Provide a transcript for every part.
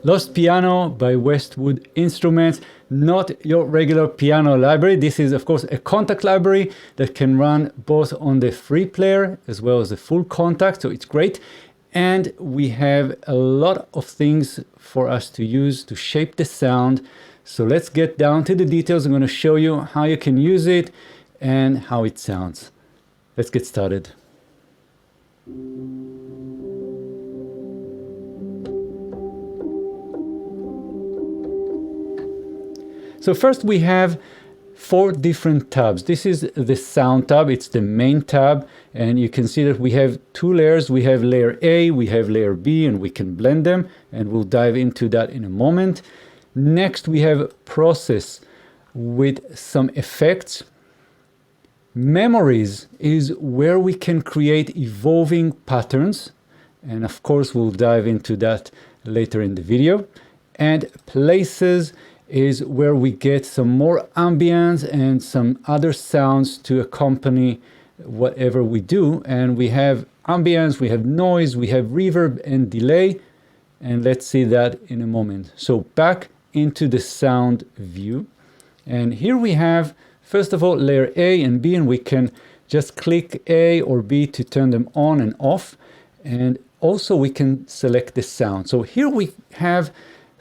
Lost Piano by Westwood Instruments, not your regular piano library. This is, of course, a Kontakt library that can run both on the free player as well as the full Kontakt, so it's great. And we have a lot of things for us to use to shape the sound. So let's get down to the details. I'm going to show you how you can use it and how it sounds. Let's get started. So first we have 4 different tabs. This is the sound tab, it's the main tab, and you can see that we have 2 layers. We have layer A, we have layer B, and we can blend them, and we'll dive into that in a moment. Next we have process with some effects. Memories is where we can create evolving patterns, and of course we'll dive into that later in the video. And places is where we get some more ambience and some other sounds to accompany whatever we do. And we have ambience, we have noise, we have reverb and delay, and let's see that in a moment. So back into the sound view, and here we have first of all layer A and B, and we can just click A or B to turn them on and off, and also we can select the sound. So here we have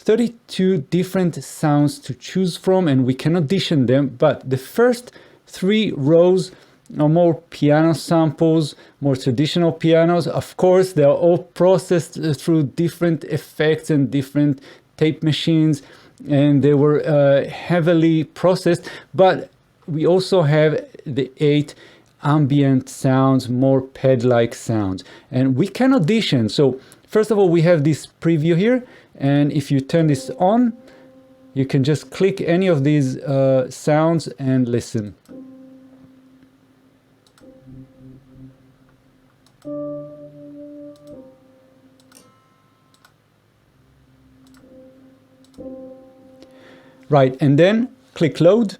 32 different sounds to choose from, and we can audition them, but the first 3 rows are more piano samples, more traditional pianos. Of course, they are all processed through different effects and different tape machines, and they were heavily processed, but we also have the 8 ambient sounds, more pad-like sounds, and we can audition. So first of all, we have this preview here, and if you turn this on, you can just click any of these sounds and listen. Right, and then click load,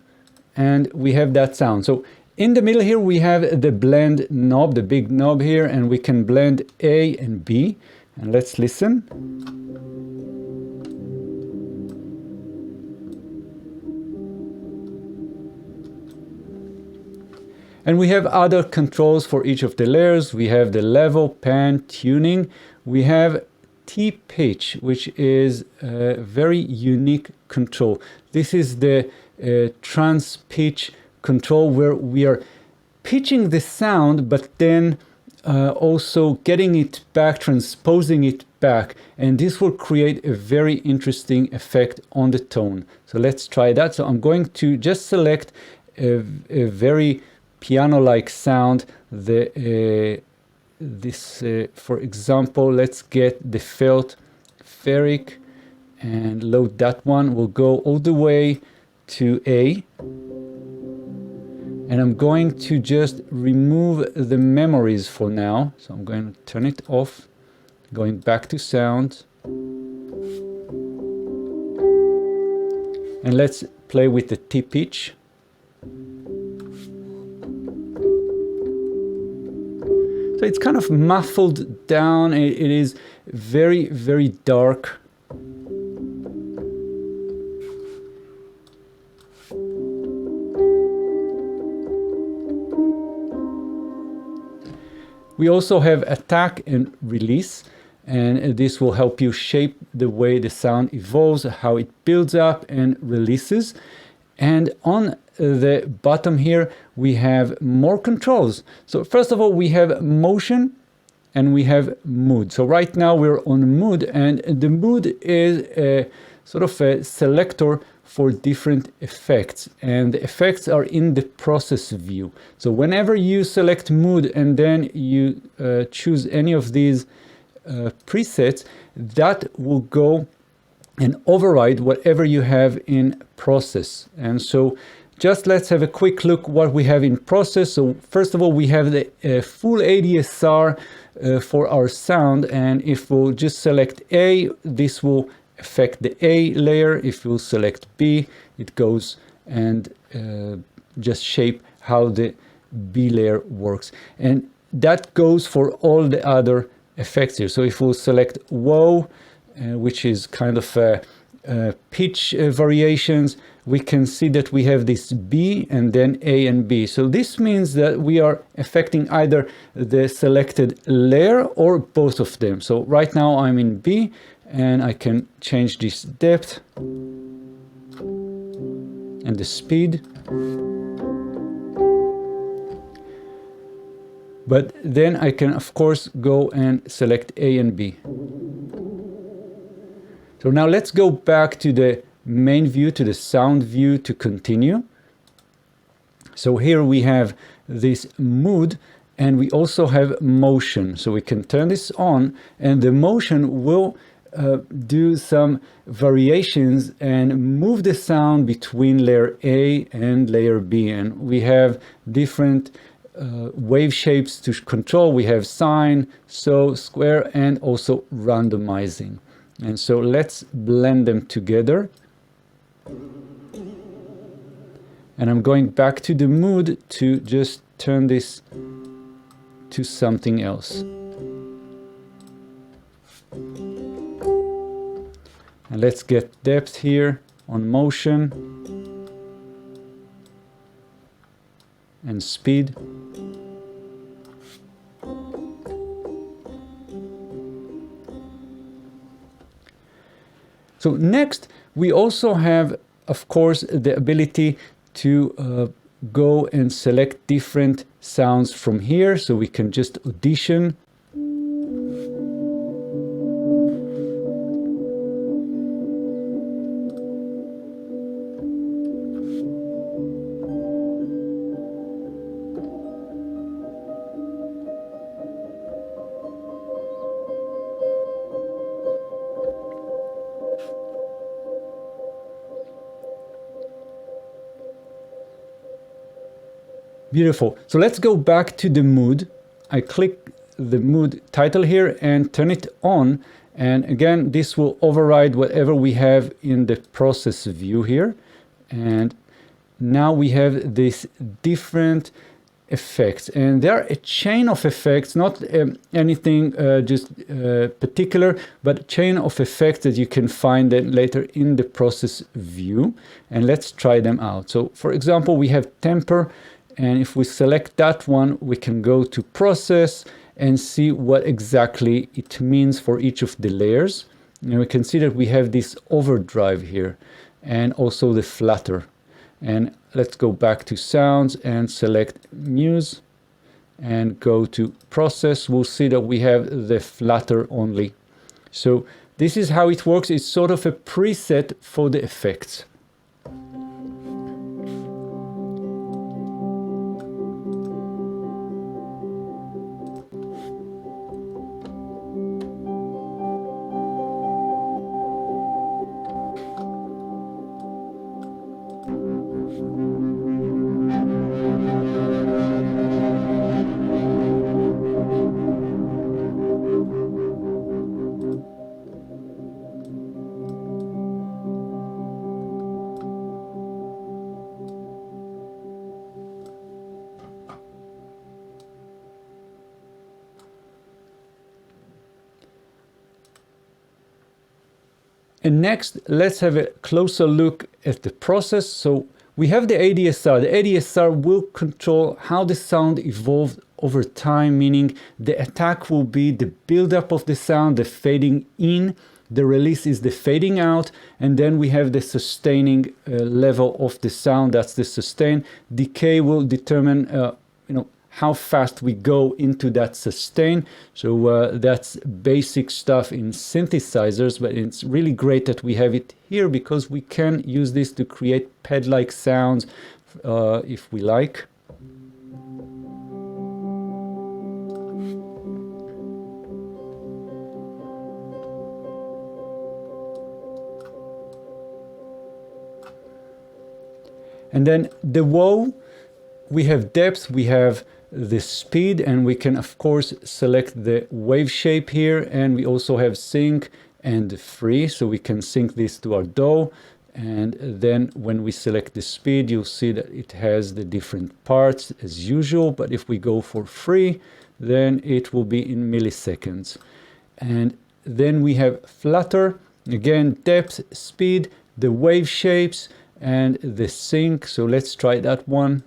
and we have that sound. So in the middle here, we have the blend knob, the big knob here, and we can blend A and B. And let's listen. And we have other controls for each of the layers. We have the level, pan, tuning. We have T-pitch, which is a very unique control. This is the trans-pitch control, where we are pitching the sound, but then also getting it back, transposing it back, and this will create a very interesting effect on the tone. So let's try that. So I'm going to just select a very piano-like sound. For example, let's get the felt ferric and load that one. We'll go all the way to A, and I'm going to just remove the memories for now. So I'm going to turn it off, going back to sound, and let's play with the T-pitch. So it's kind of muffled down. It is very, very dark. We also have attack and release, and this will help you shape the way the sound evolves, how it builds up and releases. And on the bottom here, we have more controls. So first of all, we have motion and we have mood. So right now we're on mood, and the mood is a sort of a selector for different effects, and the effects are in the process view. So whenever you select mood and then you choose any of these presets, that will go and override whatever you have in process. And so just let's have a quick look what we have in process. So first of all, we have the full ADSR for our sound, and if we'll just select A, this will affect the A layer. If we'll select B, it goes and just shape how the B layer works. And that goes for all the other effects here. So if we'll select whoa, which is kind of pitch variations, we can see that we have this B and then A and B. So this means that we are affecting either the selected layer or both of them. So right now I'm in B, and I can change this depth and the speed. But then I can, of course, go and select A and B. So now let's go back to the main view, to the sound view, to continue. So here we have this mood, and we also have motion. So we can turn this on, and the motion will do some variations and move the sound between layer A and layer B. And we have different wave shapes to control. We have sine, so, square, and also randomizing. And so let's blend them together. And I'm going back to the mood to just turn this to something else. And let's get depth here on motion and speed. So next, we also have, of course, the ability to go and select different sounds from here. So we can just audition. Beautiful. So let's go back to the mood. I click the mood title here and turn it on. And again, this will override whatever we have in the process view here. And now we have these different effects. And there are a chain of effects, not anything just particular, but a chain of effects that you can find then later in the process view. And let's try them out. So for example, we have temper. And if we select that one, we can go to process and see what exactly it means for each of the layers. And we can see that we have this overdrive here and also the flutter. And let's go back to sounds and select muse and go to process. We'll see that we have the flutter only. So this is how it works. It's sort of a preset for the effects. And next, let's have a closer look at the process. So we have the ADSR. The ADSR will control how the sound evolved over time, meaning the attack will be the buildup of the sound, the fading in, the release is the fading out, and then we have the sustaining level of the sound, that's the sustain. Decay will determine how fast we go into that sustain. So that's basic stuff in synthesizers, but it's really great that we have it here because we can use this to create pad-like sounds if we like. And then the whoa, we have depth, we have the speed, and we can of course select the wave shape here, and we also have sync and free, so we can sync this to our DAW. And then when we select the speed, you'll see that it has the different parts as usual, but if we go for free, then it will be in milliseconds. And then we have flutter, again, depth, speed, the wave shapes, and the sync. So let's try that one.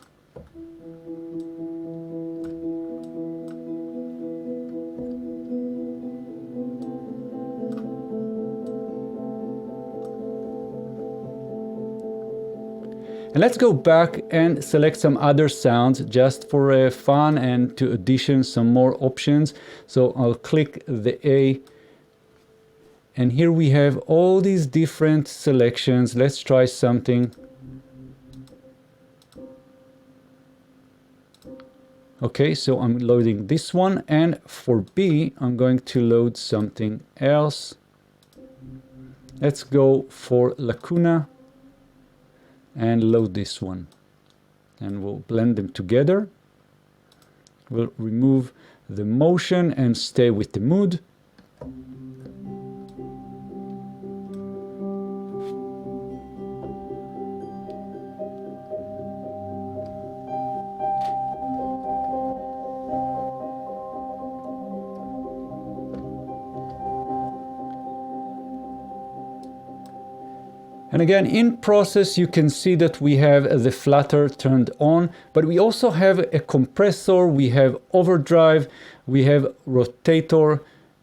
And let's go back and select some other sounds just for fun and to addition some more options. So I'll click the A, and here we have all these different selections. Let's try something. Okay, so I'm loading this one, and for B, I'm going to load something else. Let's go for Lacuna and load this one, and we'll blend them together. We'll remove the motion and stay with the mood. And again, in process, you can see that we have the flutter turned on, but we also have a compressor, we have overdrive, we have rotator,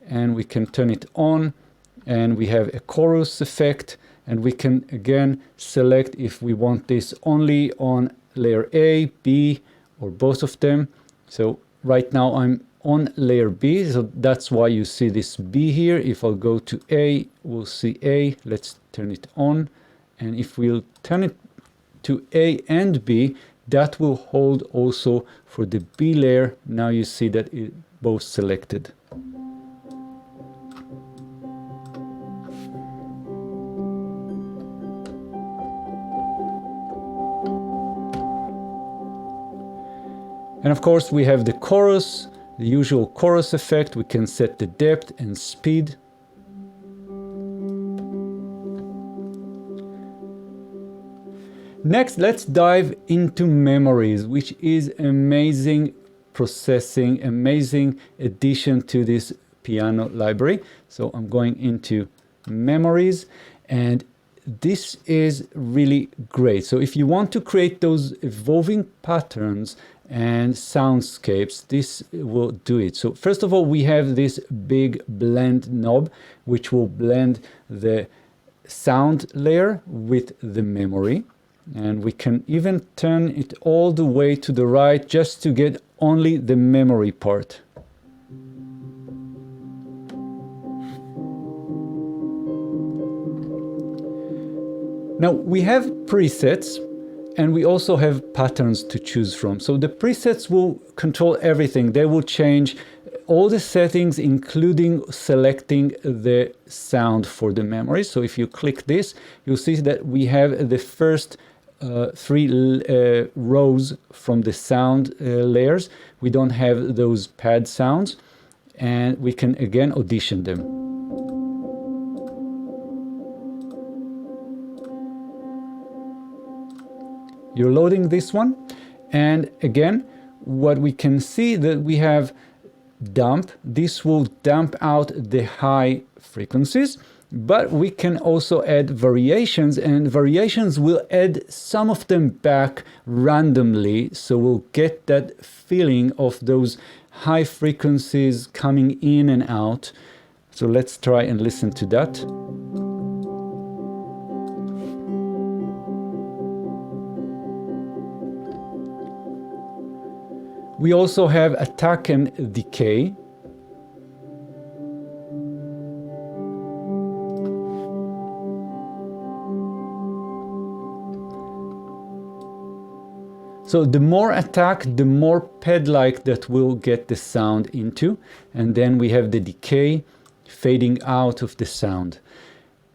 and we can turn it on, and we have a chorus effect, and we can again select if we want this only on layer A, B, or both of them. So right now I'm on layer B, so that's why you see this B here. If I'll go to A, we'll see A. Let's turn it on. And if we'll turn it to A and B, that will hold also for the B layer. Now you see that it both selected. And of course we have the chorus, the usual chorus effect. We can set the depth and speed. Next, let's dive into memories, which is amazing processing, amazing addition to this piano library. So I'm going into memories, and this is really great. So if you want to create those evolving patterns and soundscapes, this will do it. So first of all, we have this big blend knob, which will blend the sound layer with the memory. And we can even turn it all the way to the right just to get only the memory part. Now we have presets, and we also have patterns to choose from. So the presets will control everything. They will change all the settings, including selecting the sound for the memory. So if you click this, you'll see that we have the first three rows from the sound layers. We don't have those pad sounds, and we can again audition them. You're loading this one, and again, what we can see that we have dump. This will dump out the high frequencies, but we can also add variations, and variations will add some of them back randomly, so we'll get that feeling of those high frequencies coming in and out. So let's try and listen to that. We also have attack and decay. So the more attack, the more pad-like that we'll get the sound into. And then we have the decay fading out of the sound.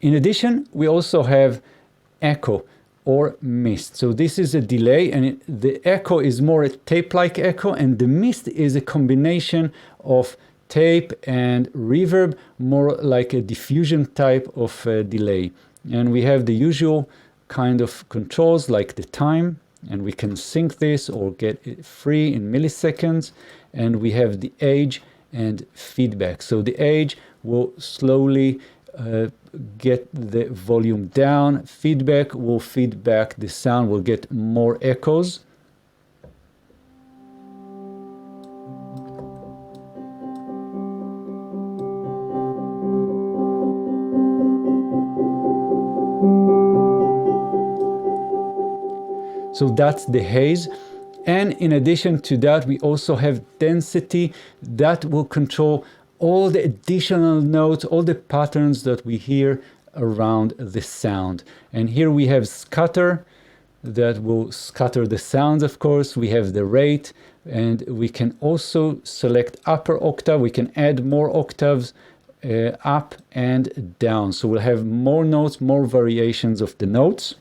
In addition, we also have echo or mist. So this is a delay, and the echo is more a tape-like echo, and the mist is a combination of tape and reverb, more like a diffusion type of delay. And we have the usual kind of controls like the time, and we can sync this or get it free in milliseconds. And we have the age and feedback. So the age will slowly get the volume down. Feedback will feed back the sound, will get more echoes. So that's the haze. And in addition to that, we also have density that will control all the additional notes, all the patterns that we hear around the sound. And here we have scatter that will scatter the sounds, of course. We have the rate, and we can also select upper octave. We can add more octaves up and down. So we'll have more notes, more variations of the notes.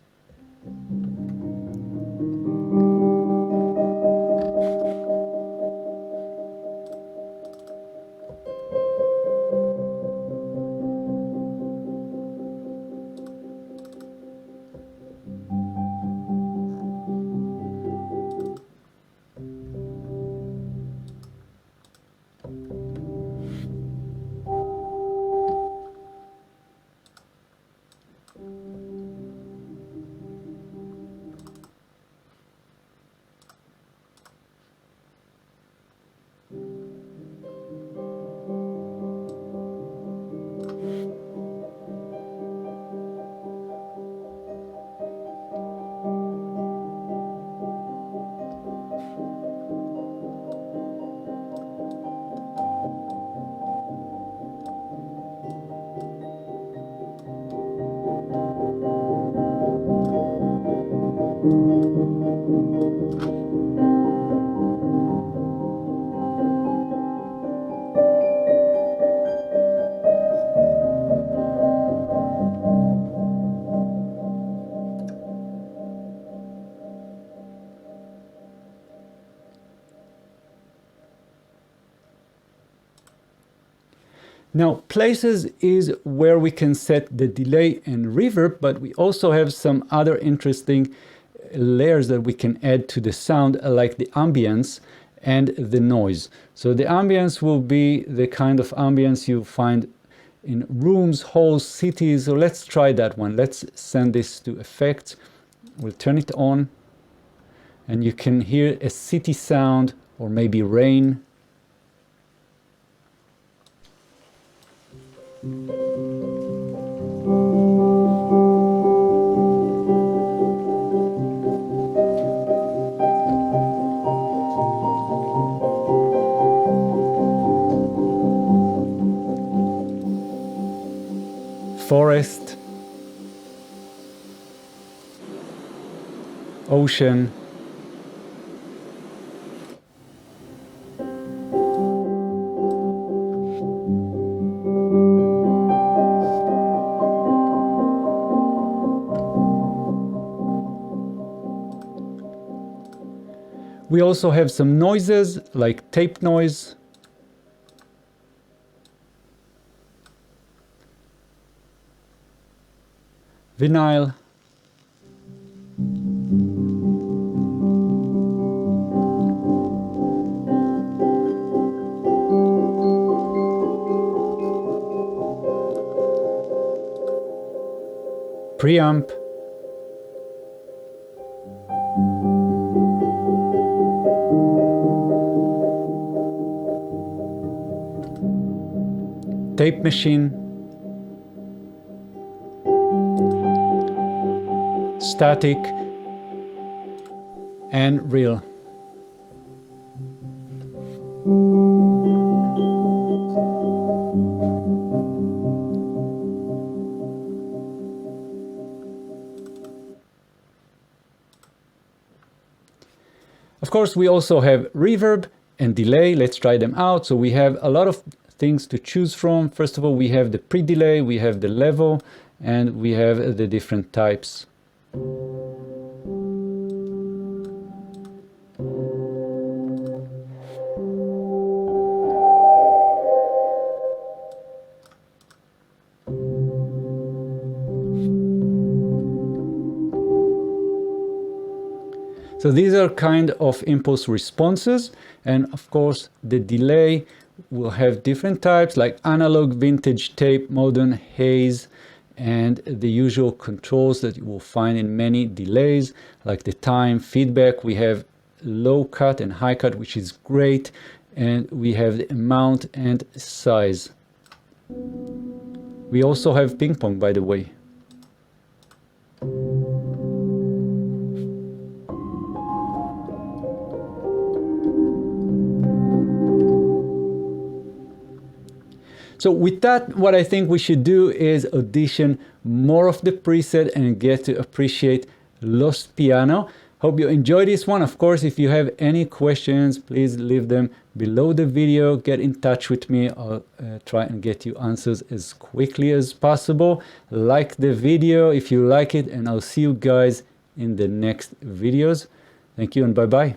Now, places is where we can set the delay and reverb, but we also have some other interesting layers that we can add to the sound, like the ambience and the noise. So the ambience will be the kind of ambience you find in rooms, halls, cities. So let's try that one. Let's send this to effects. We'll turn it on, and you can hear a city sound or maybe rain. Forest, ocean, we also have some noises like tape noise, vinyl, preamp, tape machine, static, and reel. Of course, we also have reverb and delay. Let's try them out. So we have a lot of things to choose from. First of all, we have the pre-delay, we have the level, and we have the different types. So these are kind of impulse responses, and of course the delay we'll have different types like analog, vintage, tape, modern, haze, and the usual controls that you will find in many delays, like the time, feedback. We have low cut and high cut, which is great, and we have the amount and size. We also have ping pong, by the way. So with that, what I think we should do is audition more of the preset and get to appreciate Lost Piano. Hope you enjoyed this one. Of course, if you have any questions, please leave them below the video. Get in touch with me. I'll try and get you answers as quickly as possible. Like the video if you like it, and I'll see you guys in the next videos. Thank you and bye-bye.